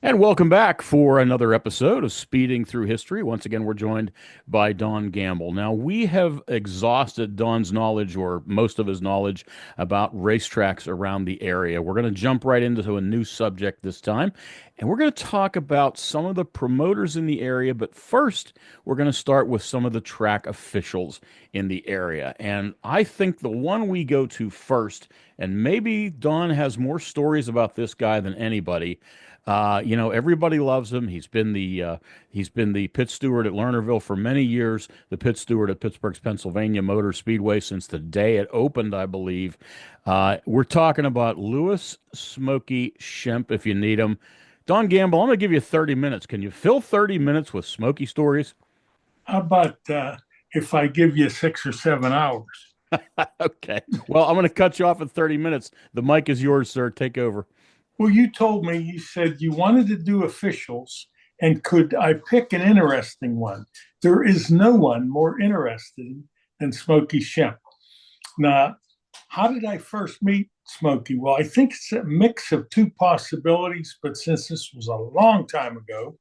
And welcome back for another episode of Speeding Through History. Once again, we're joined by Don Gamble. Now, we have exhausted Don's knowledge, or most of his knowledge, about racetracks around the area. We're going to jump right into a new subject this time, and we're going to talk about some of the promoters in the area. But first, we're going to start with some of the track officials in the area. And I think the one we go to first, and maybe Don has more stories about this guy than anybody. Everybody loves him. He's been the pit steward at Lernerville for many years, the pit steward at Pittsburgh's Pennsylvania Motor Speedway since the day it opened, I believe. We're talking about Louis Smokey Shemp. If you need him, Don Gamble, I'm going to give you 30 minutes. Can you fill 30 minutes with Smokey stories? How about if I give you 6 or 7 hours? Okay. Well, I'm going to cut you off at 30 minutes. The mic is yours, sir. Take over. Well, you told me, you said you wanted to do officials, and could I pick an interesting one? There is no one more interesting than Smokey Shemp. Now, how did I first meet Smokey? Well, I think it's a mix of two possibilities, but since this was a long time ago,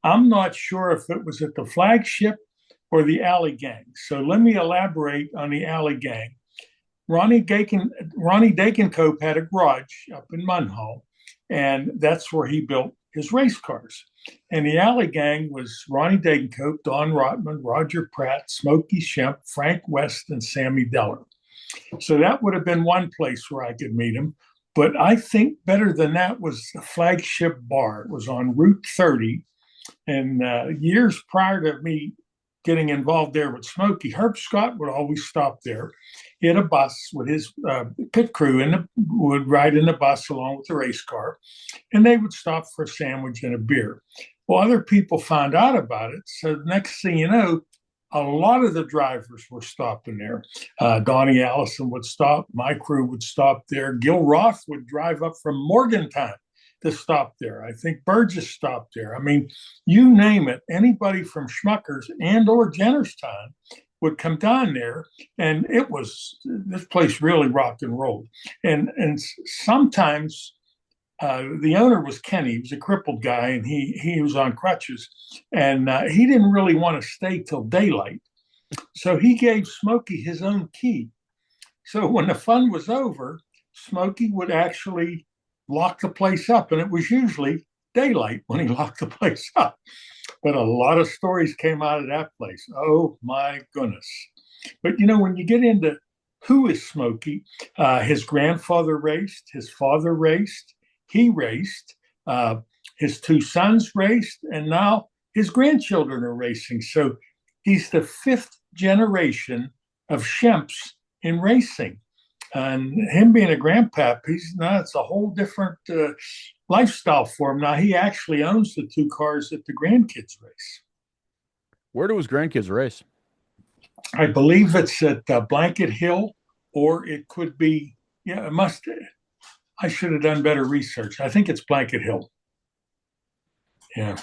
I'm not sure if it was at the flagship or the Alley Gang. So let me elaborate on the Alley Gang. Ronnie Dakencope had a garage up in Munhall, and that's where he built his race cars. And the Alley Gang was Ronnie Dakencope, Don Rotman, Roger Pratt, Smokey Shemp, Frank West, and Sammy Deller. So that would have been one place where I could meet him. But I think better than that was the flagship bar. It was on Route 30. And years prior to me getting involved there with Smokey, Herb Scott would always stop there. He had a bus with his pit crew and would ride in the bus along with the race car, and they would stop for a sandwich and a beer. Well, other people found out about it. So the next thing you know, a lot of the drivers were stopping there. Donnie Allison would stop. My crew would stop there. Gil Roth would drive up from Morgantown to stop there. I think Burgess stopped there. I mean, you name it. Anybody from Schmuckers and or Jennerstown would come down there, and it was this place really rock and rolled. And sometimes the owner was Kenny. He was a crippled guy, and he was on crutches, and he didn't really want to stay till daylight. So he gave Smokey his own key. So when the fun was over, Smokey would actually lock the place up, and it was usually daylight when he locked the place up. But a lot of stories came out of that place. Oh my goodness! But when you get into who is Smokey, his grandfather raced, his father raced, he raced, his two sons raced, and now his grandchildren are racing. So he's the fifth generation of Shemps in racing. And him being a grandpap, it's a whole different lifestyle for him. Now he actually owns the two cars that the grandkids race. Where do his grandkids race? I believe it's at Blanket Hill, or it could be. Yeah, it must. I should have done better research. I think it's Blanket Hill. Yeah.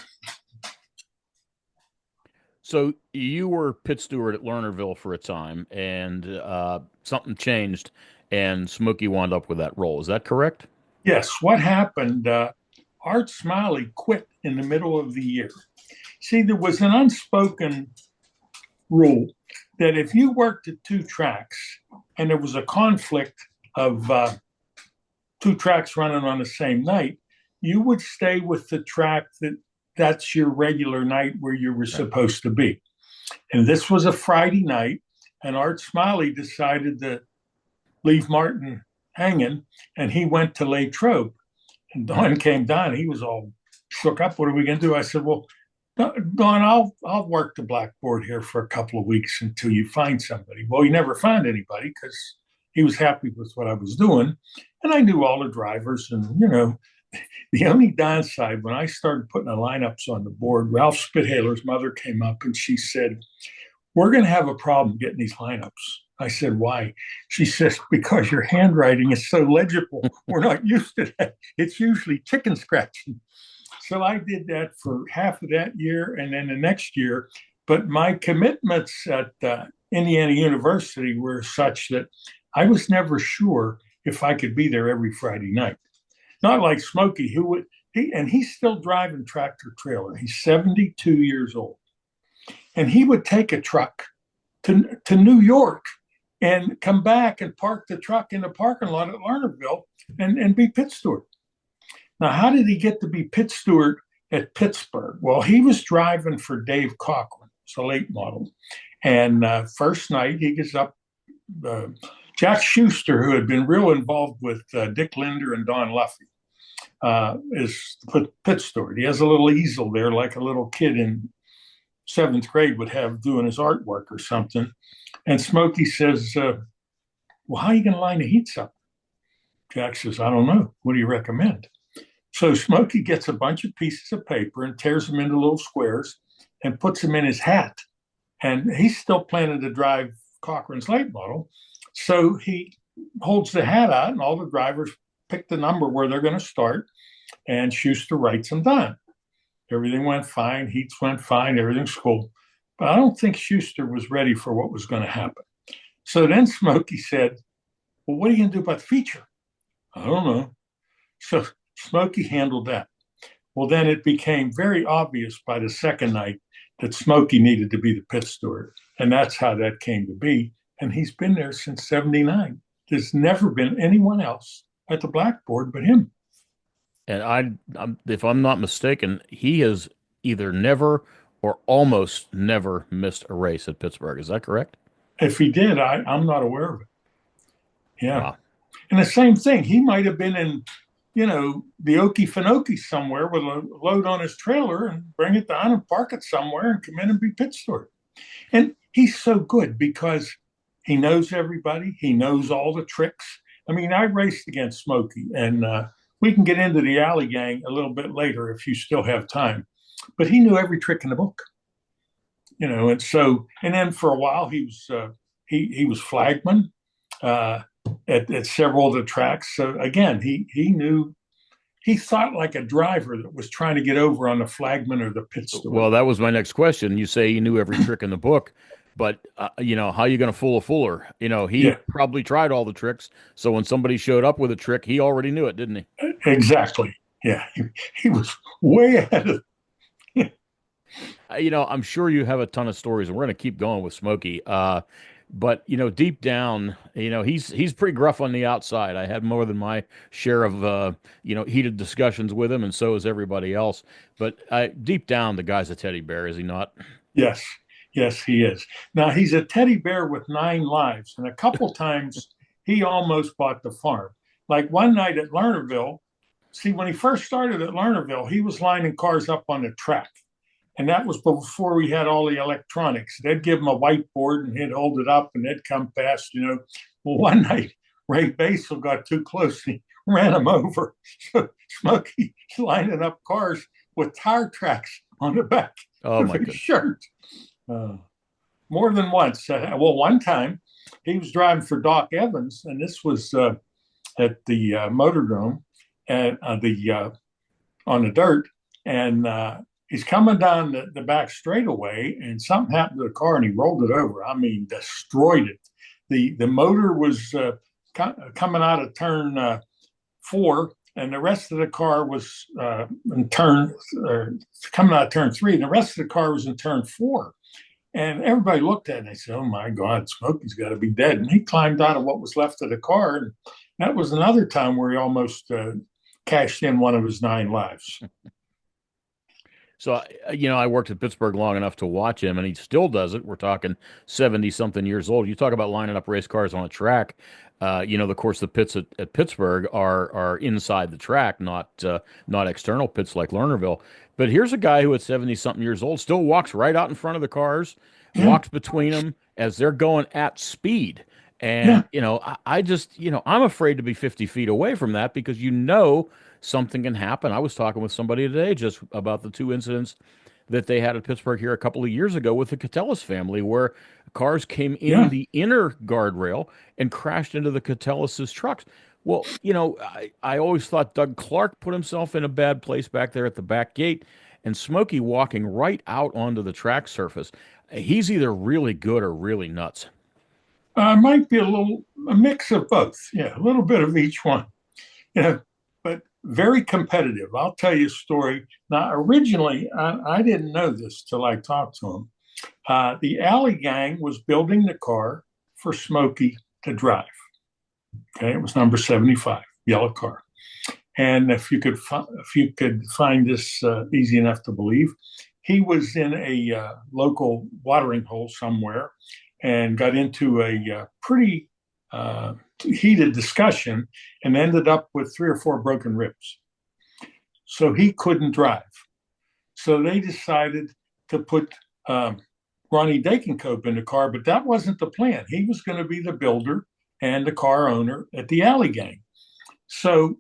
So you were pit steward at Lernerville for a time, and something changed, and Smokey wound up with that role. Is that correct? Yes. What happened? Art Smiley quit in the middle of the year. See, there was an unspoken rule that if you worked at two tracks and there was a conflict of two tracks running on the same night, you would stay with the track that's your regular night where you were Right. supposed to be. And this was a Friday night, and Art Smiley decided to leave Martin hanging, and he went to Latrobe. And Don came down. He was all shook up. What are we going to do? I said, well, Don, I'll work the blackboard here for a couple of weeks until you find somebody. Well, he never found anybody because he was happy with what I was doing, and I knew all the drivers. And the only downside when I started putting the lineups on the board, Ralph Spithaler's mother came up and she said, "We're going to have a problem getting these lineups." I said, "Why?" She says, "Because your handwriting is so legible. We're not used to that. It's usually chicken scratching." So I did that for half of that year and then the next year. But my commitments at Indiana University were such that I was never sure if I could be there every Friday night. Not like Smokey, who would He's still driving tractor trailer. He's 72 years old. And he would take a truck to New York and come back and park the truck in the parking lot at Lernerville and be pit steward. Now, how did he get to be pit steward at Pittsburgh? Well, he was driving for Dave Cochran, it's a late model. And first night, he gets up. Jack Schuster, who had been real involved with Dick Linder and Don Luffy, is the pit steward. He has a little easel there, like a little kid in seventh grade would have doing his artwork or something. And Smokey says, well, how are you going to line the heats up? Jack says, I don't know. What do you recommend? So Smokey gets a bunch of pieces of paper and tears them into little squares and puts them in his hat. And he's still planning to drive Cochran's late model. So he holds the hat out, and all the drivers pick the number where they're going to start. And Schuster writes them down. Everything went fine. Heats went fine. Everything's cool. But I don't think Schuster was ready for what was going to happen. So then Smokey said, well, what are you going to do about the feature? I don't know. So Smokey handled that. Well, then it became very obvious by the second night that Smokey needed to be the pit steward. And that's how that came to be. And he's been there since 79. There's never been anyone else at the blackboard but him. And if I'm not mistaken, he has either never or almost never missed a race at Pittsburgh. Is that correct? If he did, I'm not aware of it. Yeah. Wow. And the same thing, he might have been in, the Okefenokee somewhere with a load on his trailer and bring it down and park it somewhere and come in and be pit steward. And he's so good because he knows everybody. He knows all the tricks. I mean, I raced against Smokey, and we can get into the Alley Gang a little bit later if you still have time. But he knew every trick in the book, and then for a while he was flagman at several of the tracks. So again, he thought like a driver that was trying to get over on the flagman or the pit steward. Well, that was my next question. You say he knew every trick in the book, but how are you going to fool a fooler? He probably tried all the tricks. So when somebody showed up with a trick, he already knew it, didn't he? Exactly. Yeah, he was way ahead of. I'm sure you have a ton of stories, and we're going to keep going with Smokey. But deep down, he's pretty gruff on the outside. I had more than my share of heated discussions with him, and so is everybody else. But deep down, the guy's a teddy bear, is he not? Yes, yes, he is. Now he's a teddy bear with 9 lives, and a couple times he almost bought the farm. Like one night at Lernerville. See, when he first started at Lernerville, he was lining cars up on the track. And that was before we had all the electronics. They'd give him a whiteboard and he'd hold it up and they'd come past, Well, one night, Ray Basil got too close and he ran him over. So Smokey lining up cars with tire tracks on the back of his shirt. More than once. One time he was driving for Doc Evans, and this was at the Motordrome and on the dirt. And he's coming down the back straightaway, and something happened to the car, and he rolled it over. I mean, destroyed it. The motor was coming out of turn 4, and the rest of the car was coming out of turn 3, and the rest of the car was in turn 4. And everybody looked at it and they said, oh, my God, Smokey's got to be dead. And he climbed out of what was left of the car, and that was another time where he almost cashed in one of his 9 lives. So, I worked at Pittsburgh long enough to watch him, and he still does it. We're talking 70-something years old. You talk about lining up race cars on a track. Of course, the pits at Pittsburgh are inside the track, not external pits like Lernerville. But here's a guy who at 70-something years old still walks right out in front of the cars, walks between them as they're going at speed. And, I just, I'm afraid to be 50 feet away from that because something can happen. I was talking with somebody today just about the 2 incidents that they had at Pittsburgh here a couple of years ago with the Catellus family, where cars came in the inner guardrail and crashed into the Catellus' trucks. Well, I always thought Doug Clark put himself in a bad place back there at the back gate, and Smokey walking right out onto the track surface. He's either really good or really nuts. Might be a mix of both. Yeah, a little bit of each one. But very competitive. I'll tell you a story. Now, originally, I didn't know this till I talked to him. The Alley Gang was building the car for Smokey to drive. Okay, it was number 75, yellow car. And if you could find this easy enough to believe, he was in a local watering hole somewhere and got into a pretty heated discussion and ended up with 3 or 4 broken ribs. So he couldn't drive. So they decided to put Ronnie Dakenkope in the car, but that wasn't the plan. He was going to be the builder and the car owner at the Alley Gang. So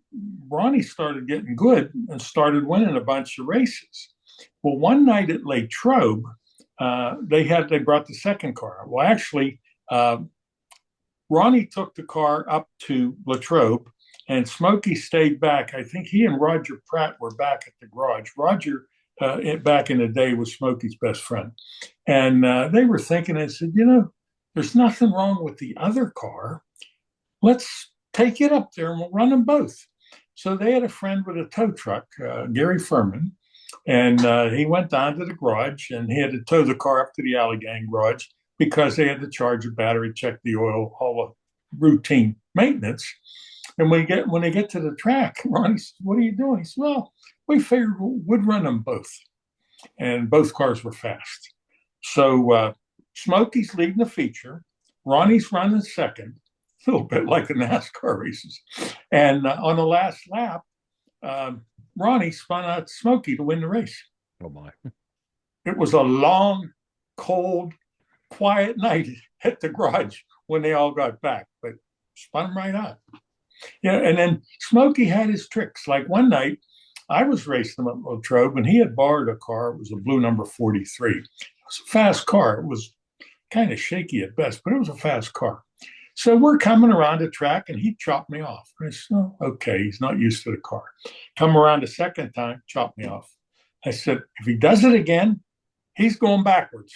Ronnie started getting good and started winning a bunch of races. Well, one night at Latrobe, they brought the second car. Well, actually, Ronnie took the car up to Latrobe, and Smokey stayed back. I think he and Roger Pratt were back at the garage. Roger, back in the day, was Smokey's best friend, and they were thinking. They said, there's nothing wrong with the other car. Let's take it up there and we'll run them both. So they had a friend with a tow truck, Gary Furman, and he went down to the garage and he had to tow the car up to the Alley Gang garage because they had to charge the battery, check the oil, all the routine maintenance. And when they get to the track, Ronnie says, "What are you doing?" He said, "Well, we figured we'd run them both." And both cars were fast. So Smokey's leading the feature. Ronnie's running second. A little bit like the NASCAR races. And on the last lap, Ronnie spun out Smokey to win the race. Oh, my. It was a long, cold, quiet night at the garage when they all got back, but spun him right out. And then Smokey had his tricks. Like one night, I was racing him at Latrobe, and he had borrowed a car. It was a blue number 43. It was a fast car. It was kind of shaky at best, but it was a fast car. So we're coming around the track, and he chopped me off. I said, "Oh, okay, he's not used to the car." Come around a second time, chopped me off. I said, "If he does it again, he's going backwards."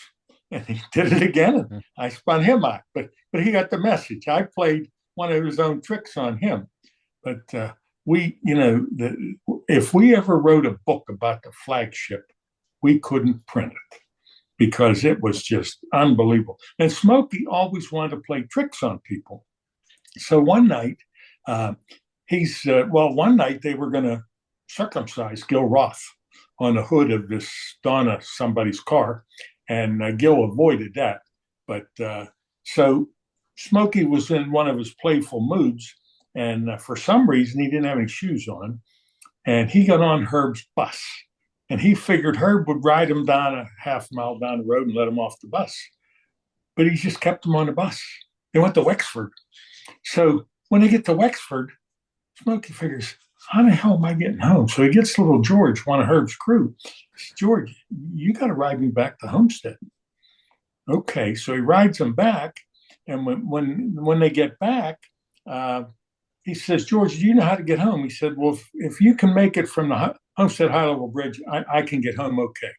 And he did it again, and I spun him out. But he got the message. I played one of his own tricks on him. But if we ever wrote a book about the flagship, we couldn't print it, because it was just unbelievable. And Smokey always wanted to play tricks on people. So one night, one night they were going to circumcise Gil Roth on the hood of this Donna somebody's car, and Gil avoided that. But so Smokey was in one of his playful moods, and for some reason he didn't have any shoes on, and he got on Herb's bus. And he figured Herb would ride him down a half-mile down the road and let him off the bus. But he just kept him on the bus. They went to Wexford. So when they get to Wexford, Smokey figures, how the hell am I getting home? So he gets little George, one of Herb's crew. He says, "George, you got to ride me back to Homestead." Okay, so he rides him back. And when they get back, he says, "George, do you know how to get home?" He said, "Well, if you can make it from the Homestead High Level Bridge, I can get home okay."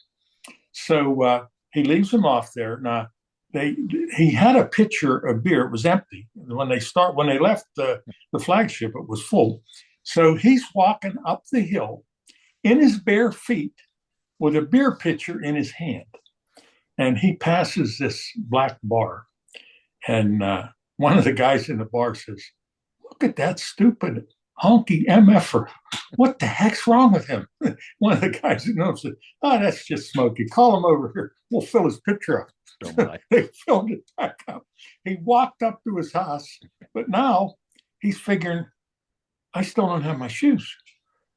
So he leaves him off there. Now, he had a pitcher of beer. It was empty. When they left the flagship, it was full. So he's walking up the hill in his bare feet with a beer pitcher in his hand. And he passes this black bar. And one of the guys in the bar says, "Look at that stupid honky MFer. What the heck's wrong with him?" One of the guys who knows said, "Oh, that's just Smokey. Call him over here. We'll fill his picture up." Oh, they filled it back up. He walked up to his house, but now he's figuring, I still don't have my shoes.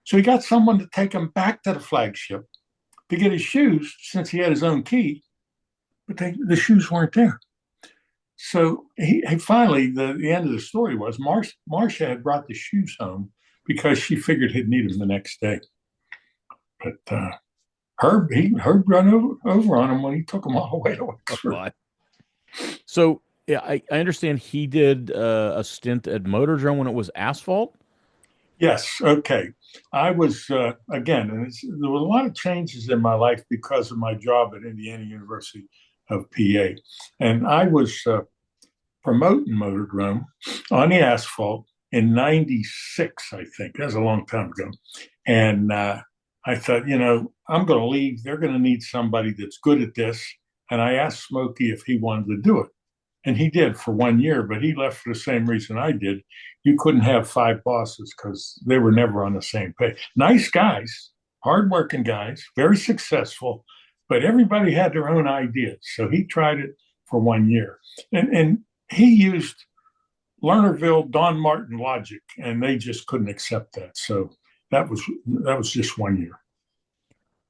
So he got someone to take him back to the flagship to get his shoes, since he had his own key, but the shoes weren't there. So he finally, the end of the story was Marcia had brought the shoes home because she figured he'd need them the next day. But Herb ran over on him when he took them all the way to Wexford. So yeah, I understand he did a stint at Motordrome when it was asphalt. Yes. Okay. I was again, and there were a lot of changes in my life because of my job at Indiana University of PA, and I was promoting Motordrome on the asphalt in '96, I think. That was a long time ago. And I thought, I'm going to leave. They're going to need somebody that's good at this. And I asked Smokey if he wanted to do it. And he did for 1 year, but he left for the same reason I did. You couldn't have five bosses because they were never on the same page. Nice guys, hardworking guys, very successful, but everybody had their own ideas. So he tried it for 1 year. And he used Lernerville, Don Martin logic, and they just couldn't accept that. So that was just 1 year.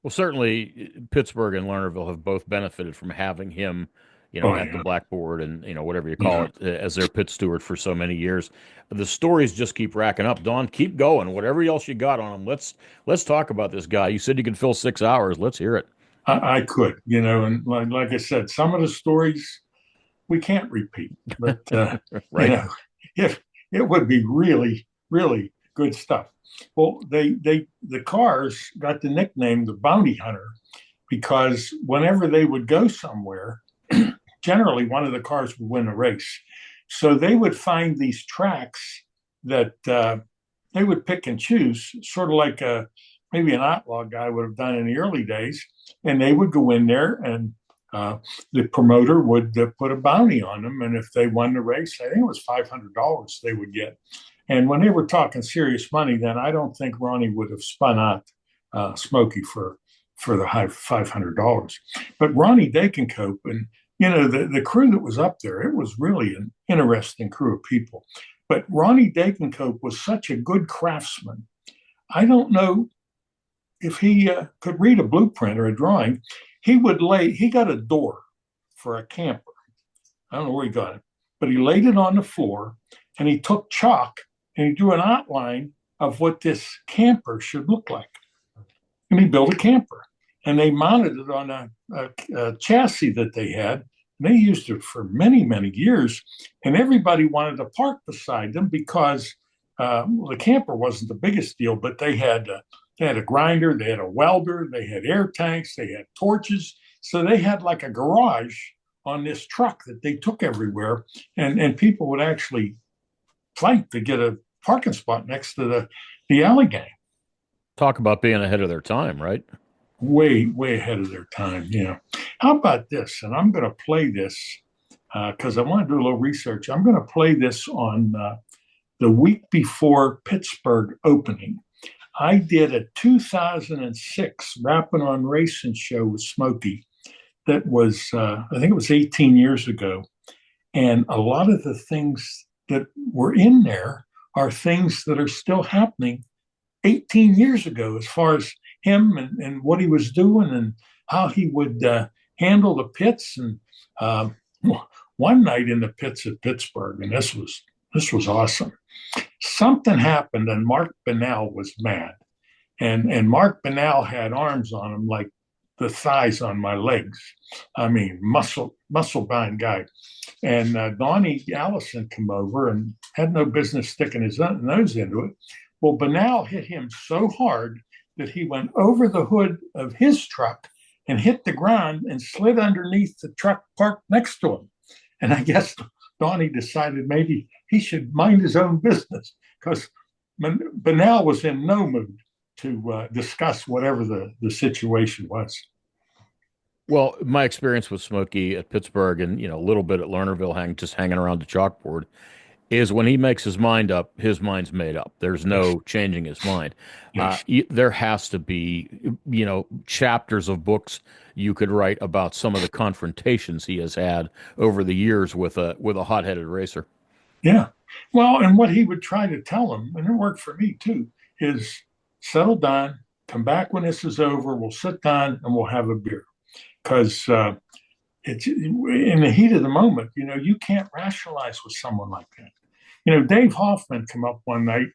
Well, certainly Pittsburgh and Lernerville have both benefited from having him, Oh at the yeah, blackboard and, whatever you call yeah. it, as their pit steward for so many years. The stories just keep racking up. Don, keep going. Whatever else you got on him, let's talk about this guy. You said you could fill 6 hours. Let's hear it. I could, and like I said, some of the stories we can't repeat, but you Right? know, it would be really, really good stuff. Well, the cars got the nickname the Bounty Hunter because whenever they would go somewhere, generally one of the cars would win a race. So they would find these tracks that they would pick and choose, sort of like maybe an outlaw guy would have done in the early days, and they would go in there and uh, the promoter would put a bounty on them, and if they won the race, I think it was $500 they would get. And when they were talking serious money, then I don't think Ronnie would have spun out Smokey for the high $500. But Ronnie Dakenkope and the crew that was up there, it was really an interesting crew of people. But Ronnie Dakenkope was such a good craftsman. I don't know if he could read a blueprint or a drawing. He got a door for a camper. I don't know where he got it, but he laid it on the floor and he took chalk and he drew an outline of what this camper should look like. And he built a camper and they mounted it on a chassis that they had. And they used it for many, many years. And everybody wanted to park beside them because the camper wasn't the biggest deal, but they had a grinder, they had a welder, they had air tanks, they had torches. So they had like a garage on this truck that they took everywhere. And people would actually fight to get a parking spot next to the alley gang. Talk about being ahead of their time, right? Way, way ahead of their time. Yeah. How about this? And I'm going to play this because I want to do a little research. I'm going to play this on the week before Pittsburgh opening. I did a 2006 Rapping on Racing show with Smokey that was, I think it was 18 years ago. And a lot of the things that were in there are things that are still happening 18 years ago, as far as him and what he was doing and how he would handle the pits. And one night in the pits at Pittsburgh, and this was awesome. Something happened, and Mark Bunnell was mad, and Mark Bunnell had arms on him like the thighs on my legs. I mean, muscle bound guy. And Donnie Allison came over and had no business sticking his nose into it. Well, Bunnell hit him so hard that he went over the hood of his truck and hit the ground and slid underneath the truck parked next to him. And I guess Donnie decided maybe he should mind his own business because Bunnell was in no mood to discuss whatever the situation was. Well, my experience with Smokey at Pittsburgh and a little bit at Lernerville, just hanging around the chalkboard, is when he makes his mind up, his mind's made up. There's Yes. no changing his mind. Yes. There has to be, chapters of books you could write about some of the confrontations he has had over the years with a hot-headed racer. Yeah. Well, and what he would try to tell him, and it worked for me too, is settle down, come back when this is over. We'll sit down and we'll have a beer. Because it's in the heat of the moment, you can't rationalize with someone like that. Dave Hoffman come up one night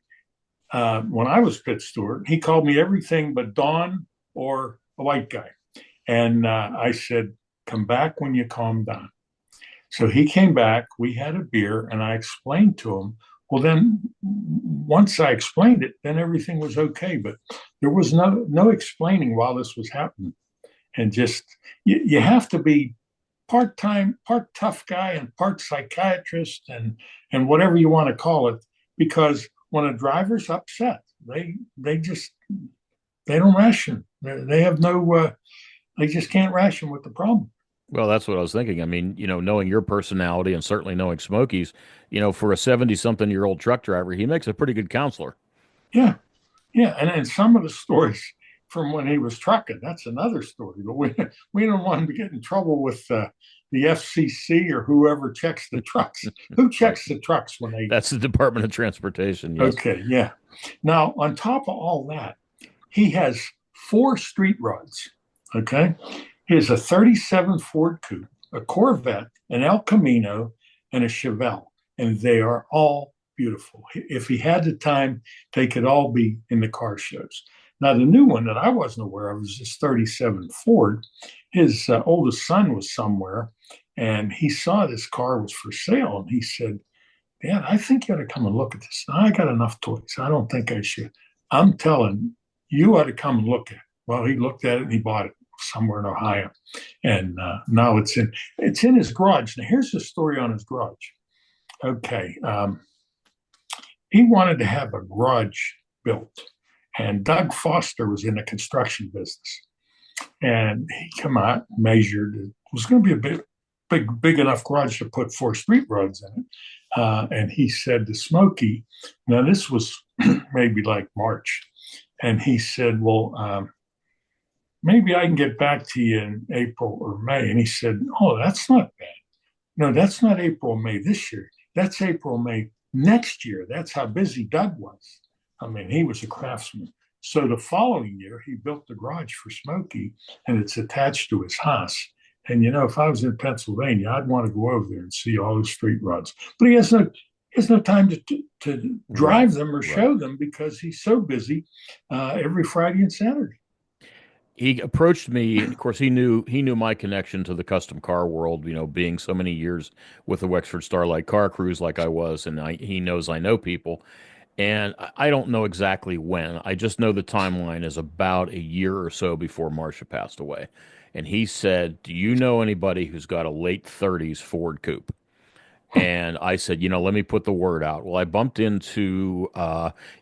when I was pit steward. He called me everything but Don or a white guy. And I said, come back when you calm down. So he came back, we had a beer, and I explained to him. Well, then once I explained it, then everything was okay. But there was no explaining while this was happening. And just, you have to be part tough guy and part psychiatrist and whatever you want to call it, because when a driver's upset, they just they don't ration. They have no. They just can't ration with the problem. Well, that's what I was thinking. I mean, knowing your personality and certainly knowing Smokey's, for a 70-something-year-old truck driver, he makes a pretty good counselor. Yeah, yeah, and some of the stories from when he was trucking, that's another story. But we don't want him to get in trouble with the FCC or whoever checks the trucks. Who Right. checks the trucks when they? That's the Department of Transportation. Yes. Okay, yeah. Now on top of all that, he has four street rods. Okay, he has a '37 Ford Coupe, a Corvette, an El Camino, and a Chevelle, and they are all beautiful. If he had the time, they could all be in the car shows. Now, the new one that I wasn't aware of is this '37 Ford. His oldest son was somewhere, and he saw this car was for sale, and he said, "Dad, I think you ought to come and look at this. I got enough toys. I don't think I should. I'm telling you, ought to come and look at it." Well, he looked at it and he bought it somewhere in Ohio, and now it's in his garage. Now, here's the story on his garage. Okay, he wanted to have a garage built, and Doug Foster was in the construction business, and he came out, measured. It was going to be a big enough garage to put four street rods in it. And he said to Smokey, now this was maybe like March, and he said, well, maybe I can get back to you in April or May. And he said, oh, that's not bad. No, that's not April, May this year. That's April, May next year. That's how busy Doug was. I mean, he was a craftsman. So the following year, he built the garage for Smokey, and it's attached to his house. And if I was in Pennsylvania, I'd want to go over there and see all his street rods. But he has no time to Right. drive them or Right. show them because he's so busy every Friday and Saturday. He approached me. Of course, he knew my connection to the custom car world. Being so many years with the Wexford Starlight Car Cruise, like I was, and he knows I know people. And I don't know exactly when. I just know the timeline is about a year or so before Marcia passed away. And he said, "Do you know anybody who's got a late 30s Ford Coupe?" And I said, let me put the word out. Well, I bumped into,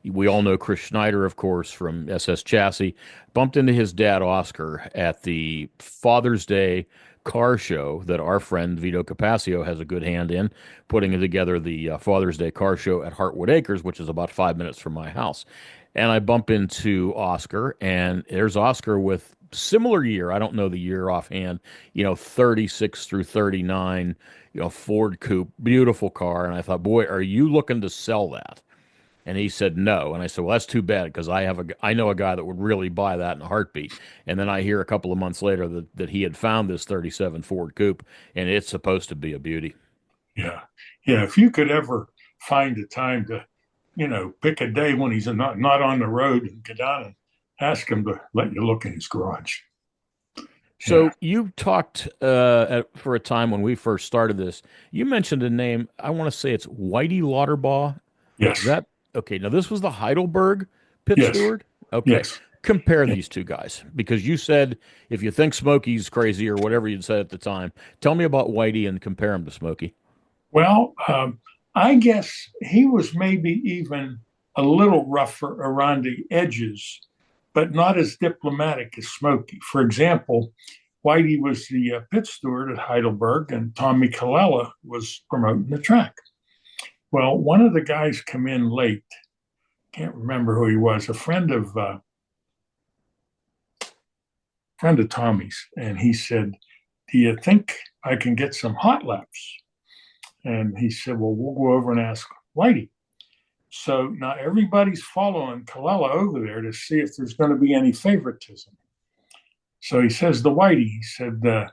we all know Chris Schneider, of course, from SS Chassis. Bumped into his dad, Oscar, at the Father's Day car show that our friend Vito Capascio has a good hand in, putting together the Father's Day car show at Hartwood Acres, which is about 5 minutes from my house. And I bump into Oscar, and there's Oscar with similar year. I don't know the year offhand, 36 through 39, Ford Coupe, beautiful car. And I thought, boy, are you looking to sell that? And he said no. And I said, well, that's too bad because I know a guy that would really buy that in a heartbeat. And then I hear a couple of months later that he had found this 37 Ford Coupe, and it's supposed to be a beauty. Yeah. Yeah. If you could ever find a time to, pick a day when he's not on the road and get down and ask him to let you look in his garage. Yeah. So you talked for a time when we first started this. You mentioned a name. I want to say it's Whitey Lauterbaugh. Is Yes. that okay? Now this was the Heidelberg pit Yes. steward. Okay, Yes. compare Yeah. these two guys because you said if you think Smokey's crazy or whatever you'd said at the time, tell me about Whitey and compare him to Smokey. Well, I guess he was maybe even a little rougher around the edges, but not as diplomatic as Smokey. For example, Whitey was the pit steward at Heidelberg, and Tommy Colella was promoting the track. Well, one of the guys come in late. Can't remember who he was. A friend of Tommy's, and he said, "Do you think I can get some hot laps?" And he said, well, we'll go over and ask Whitey. So now everybody's following Colella over there to see if there's going to be any favoritism. So he says to Whitey, he said, I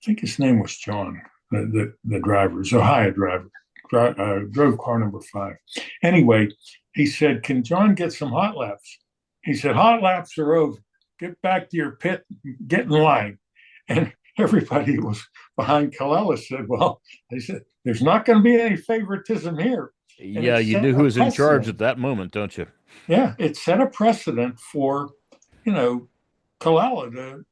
think his name was John, the driver, Ohio driver, drove car number 5. Anyway, he said, can John get some hot laps? He said, hot laps are over. Get back to your pit, get in line. And everybody who was behind Colella said, well, they said, there's not going to be any favoritism here. And Yeah, it you set knew who a was in charge precedent. at that moment, don't you? Yeah, it set a precedent for, you know, Colella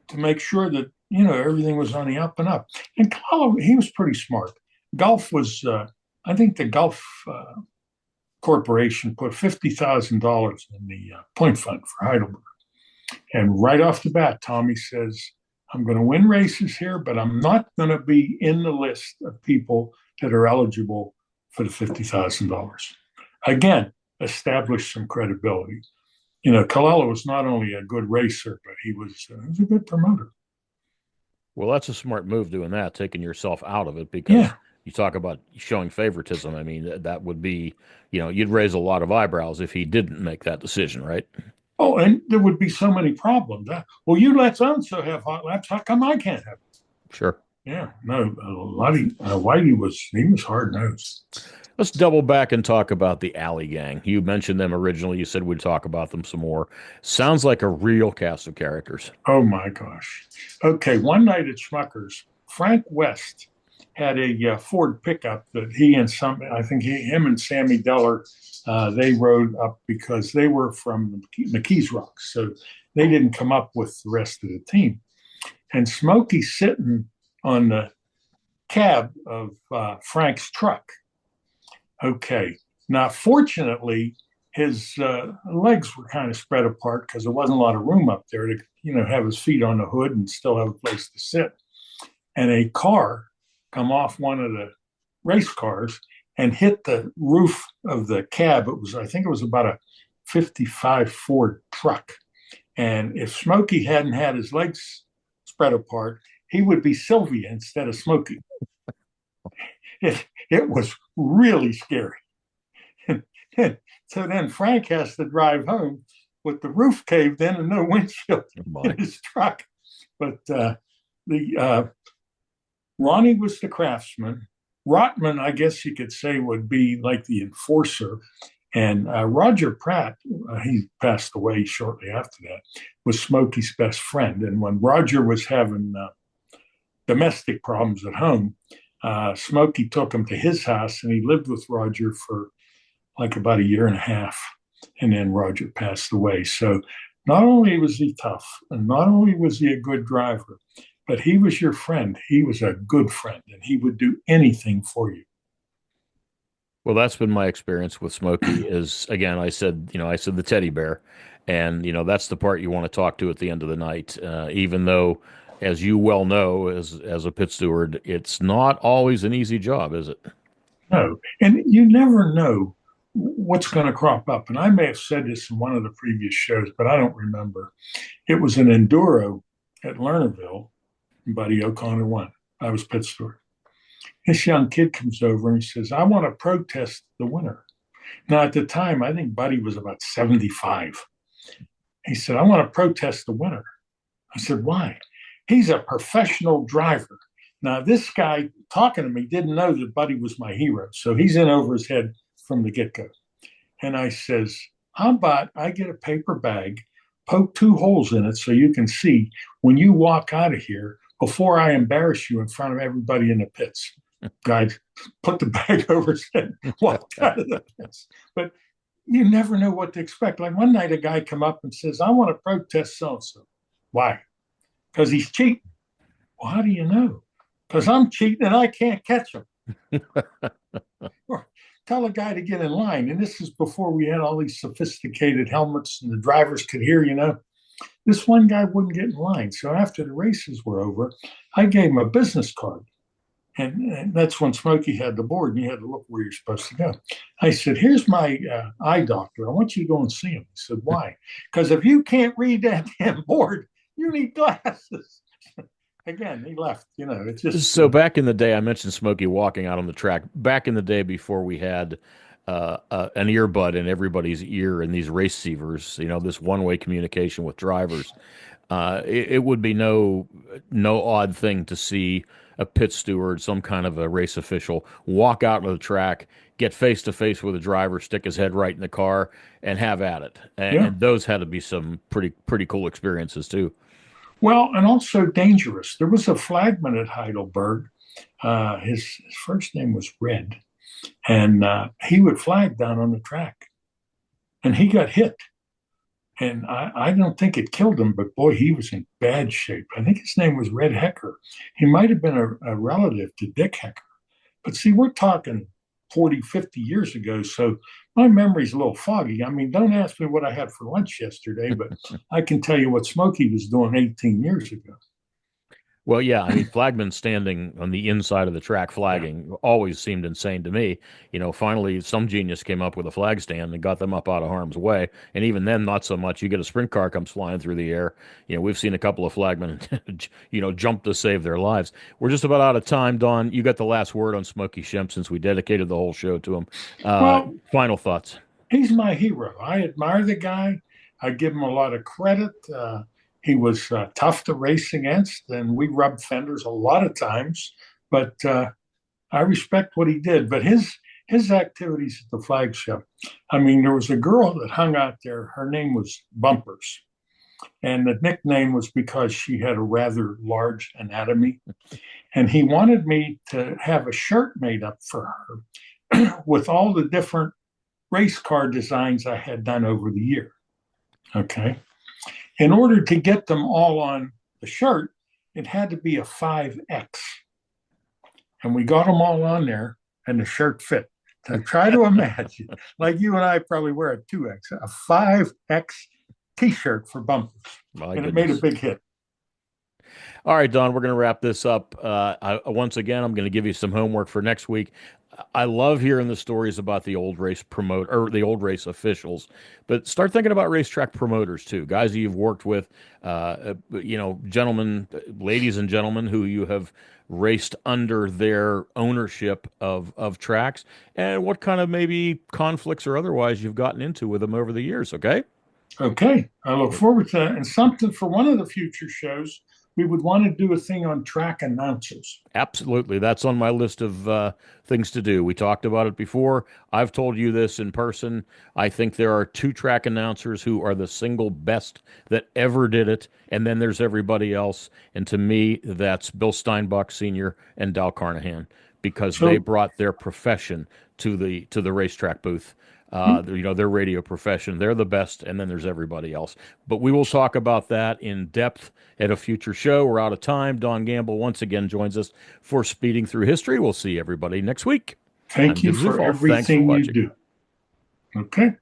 to make sure that, everything was on the up and up. And Colella, he was pretty smart. Golf was, I think the Gulf Corporation put $50,000 in the point fund for Heidelberg. And right off the bat, Tommy says, I'm going to win races here, but I'm not going to be in the list of people that are eligible for the $50,000. Again, establish some credibility. Colella was not only a good racer, but he was a good promoter. Well, that's a smart move doing that, taking yourself out of it because Yeah. you talk about showing favoritism. I mean, that would be, you'd raise a lot of eyebrows if he didn't make that decision, right? Oh, and there would be so many problems. Well, you let so and so have hot laps. How come I can't have it? Sure. Yeah, no, Whitey was hard nosed. Let's double back and talk about the Alley Gang. You mentioned them originally. You said we'd talk about them some more. Sounds like a real cast of characters. Oh my gosh. Okay, one night at Schmucker's, Frank West had a Ford pickup that him and Sammy Deller, they rode up because they were from McKees Rocks, so they didn't come up with the rest of the team. And Smokey's sitting on the cab of Frank's truck. Okay. Now, fortunately, his legs were kind of spread apart because there wasn't a lot of room up there to, have his feet on the hood and still have a place to sit. And a car come off one of the race cars and hit the roof of the cab. I think it was about a 55 Ford truck. And if Smokey hadn't had his legs spread apart, he would be Sylvia instead of Smokey. It was really scary. So then Frank has to drive home with the roof caved in and no windshield in his truck. But Ronnie was the craftsman. Rotman, I guess you could say, would be like the enforcer. And Roger Pratt, he passed away shortly after that, was Smokey's best friend. And when Roger was having domestic problems at home, Smokey took him to his house, and he lived with Roger for like about a year and a half. And then Roger passed away. So not only was he tough, and not only was he a good driver, but he was your friend. He was a good friend, and he would do anything for you. Well, that's been my experience with Smokey is, again, I said the teddy bear. And, that's the part you want to talk to at the end of the night, even though, as you well know, as a pit steward, it's not always an easy job, is it? No, and you never know what's going to crop up. And I may have said this in one of the previous shows, but I don't remember. It was an enduro at Lernerville, and Buddy O'Connor won. I was pit steward. This young kid comes over and he says, I want to protest the winner. Now, at the time, I think Buddy was about 75. He said, I want to protest the winner. I said, why? He's a professional driver. Now, this guy talking to me didn't know that Buddy was my hero. So he's in over his head from the get-go. And I says, how about I get a paper bag, poke 2 holes in it so you can see when you walk out of here before I embarrass you in front of everybody in the pits. Guy put the bag over his head, walked out of the pits. But you never know what to expect. Like one night, a guy come up and says, I want to protest so-and-so. Why? Because he's cheating. Well, how do you know? Because I'm cheating and I can't catch him. Or tell a guy to get in line. And this is before we had all these sophisticated helmets and the drivers could hear, This one guy wouldn't get in line. So after the races were over, I gave him a business card. And that's when Smokey had the board and you had to look where you're supposed to go. I said, here's my eye doctor. I want you to go and see him. He said, why? Because if you can't read that damn board, you need glasses. Again, he left. It's just so. Back in the day, I mentioned Smokey walking out on the track. Back in the day, before we had an earbud in everybody's ear and these race receivers, this one-way communication with drivers, it would be no odd thing to see a pit steward, some kind of a race official, walk out of the track, get face to face with a driver, stick his head right in the car, and have at it. And those had to be some pretty cool experiences too. Well, and also dangerous. There was a flagman at Heidelberg. His first name was Red, and he would flag down on the track, and he got hit. And I don't think it killed him, but boy, he was in bad shape. I think his name was Red Hecker. He might have been a relative to Dick Hecker. But see, we're talking 40, 50 years ago. So my memory's a little foggy. I mean, don't ask me what I had for lunch yesterday, but I can tell you what Smokey was doing 18 years ago. Well, yeah, I mean, flagmen standing on the inside of the track Yeah. flagging always seemed insane to me. Finally, some genius came up with a flag stand and got them up out of harm's way. And even then, not so much. You get a sprint car comes flying through the air. We've seen a couple of flagmen, jump to save their lives. We're just about out of time, Don. You got the last word on Smokey Shemp since we dedicated the whole show to him. Well, Final thoughts. he's my hero. I admire the guy. I give him a lot of credit. He was tough to race against, and we rubbed fenders a lot of times. But I respect what he did. But his activities at the flagship. I mean, there was a girl that hung out there. Her name was Bumpers, and the nickname was because she had a rather large anatomy. And he wanted me to have a shirt made up for her with all the different race car designs I had done over the year. Okay. In order to get them all on the shirt, it had to be a 5X. And we got them all on there, and the shirt fit. So try to imagine, like you and I probably wear a 2X, a 5X t shirt for Bumpers. My And it made a goodness. big hit. All right, Don, we're going to wrap this up. Once again, I'm going to give you some homework for next week. I love hearing the stories about the old race promote or the old race officials, but start thinking about racetrack promoters too, guys that you've worked with, gentlemen, ladies and gentlemen who you have raced under their ownership of tracks, and what kind of maybe conflicts or otherwise you've gotten into with them over the years. Okay. Okay. I look forward to that. And something for one of the future shows, we would want to do a thing on track announcers. Absolutely. That's on my list of things to do. We talked about it before. I've told you this in person. I think there are two track announcers who are the single best that ever did it. And then there's everybody else. And to me, that's Bill Steinbach Sr. and Dal Carnahan because they So, brought their profession to the racetrack booth. Their radio profession. They're the best, and then there's everybody else. But we will talk about that in depth at a future show. We're out of time. Don Gamble once again joins us for Speeding Through History. We'll see everybody next week. I'm thank you Jim for Zufoff. Thanks for everything you watching. do. Okay.